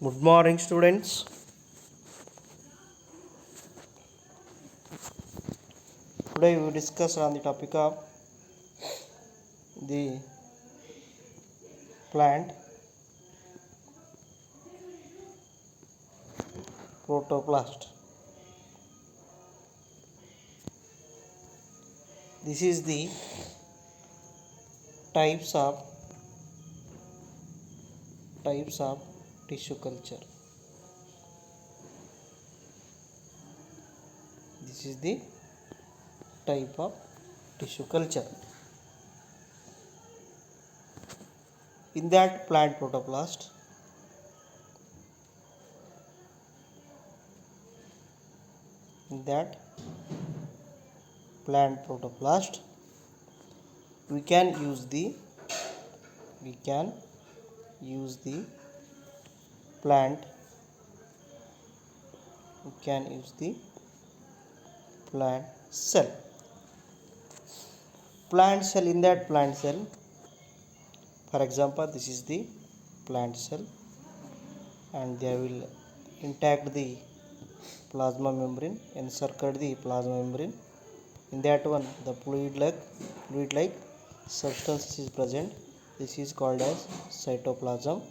Good morning, students. Today we will discuss on the topic of the plant protoplast. This is the types of tissue culture. This is the type of tissue culture. In that plant protoplast, we can use the plant cell. In that plant cell, for example, this is the plant cell, and they will intact the plasma membrane, encircle the plasma membrane. In that one, the fluid like substance is present. This is called as cytoplasm.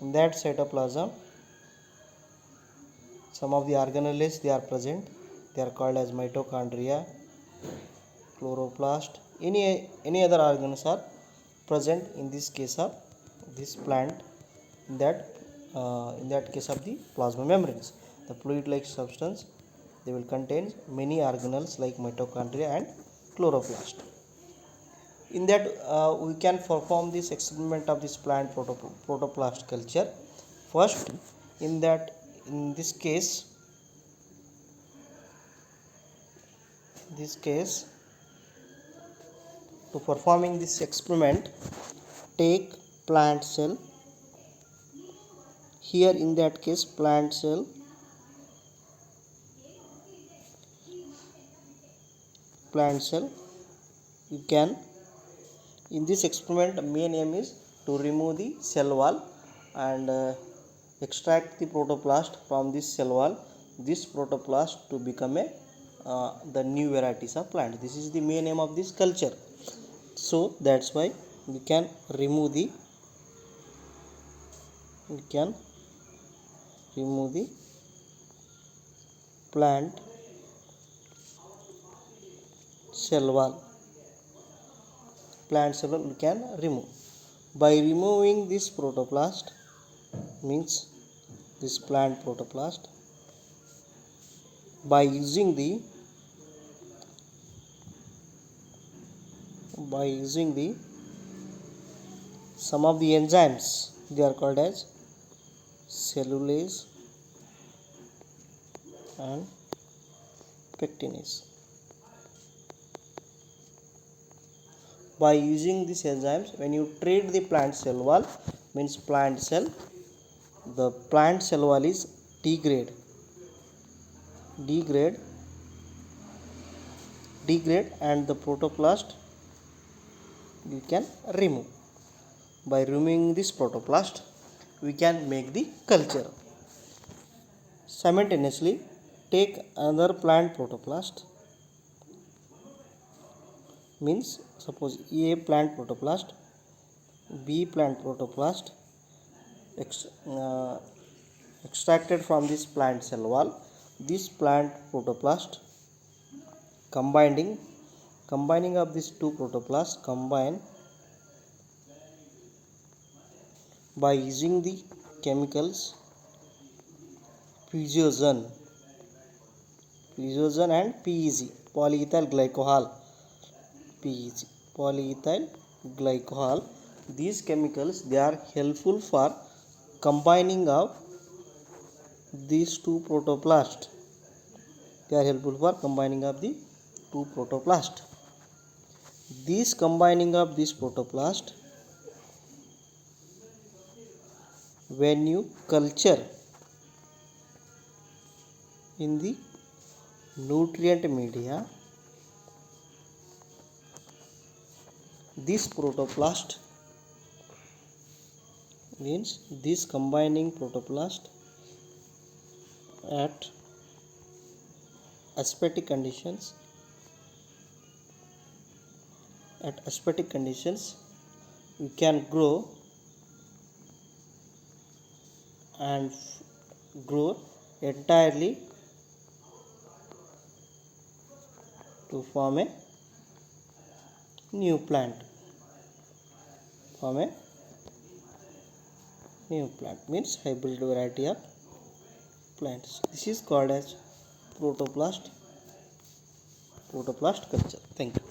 In that cytoplasm, some of the organelles they are present. They are called as mitochondria, chloroplast. Any other organs are present in this case of this plant. In that case of the plasma membranes, the fluid-like substance, they will contain many organelles like mitochondria and chloroplast. In that, we can perform this experiment of this plant protoplast culture. First, in this case, to performing this experiment, take plant cell. Here in that case, plant cell, you can, in this experiment, main aim is to remove the cell wall and extract the protoplast from this cell wall. This protoplast to become the new varieties of plant. This is the main aim of this culture. So that's why we can remove the plant cell wall. We can remove by removing this protoplast, means this plant protoplast, by using the some of the enzymes. They are called as cellulase and pectinase. By using these enzymes, when you treat the plant cell wall, means the plant cell wall is degrade and the protoplast we can remove. By removing this protoplast, we can make the culture. Simultaneously, take another plant protoplast, means suppose A plant protoplast, B plant protoplast, extracted from this plant cell wall. This plant protoplast, combining of these two protoplasts, combine by using the chemicals fusiogen and PEG, polyethyl glycol. These chemicals, they are helpful for combining of these two protoplasts. This combining of this protoplast, when you culture in the nutrient media, this protoplast means this combining protoplast at aseptic conditions we can grow and grow entirely to form a new plant. Means hybrid variety of plants. This is called as protoplast culture. Thank you.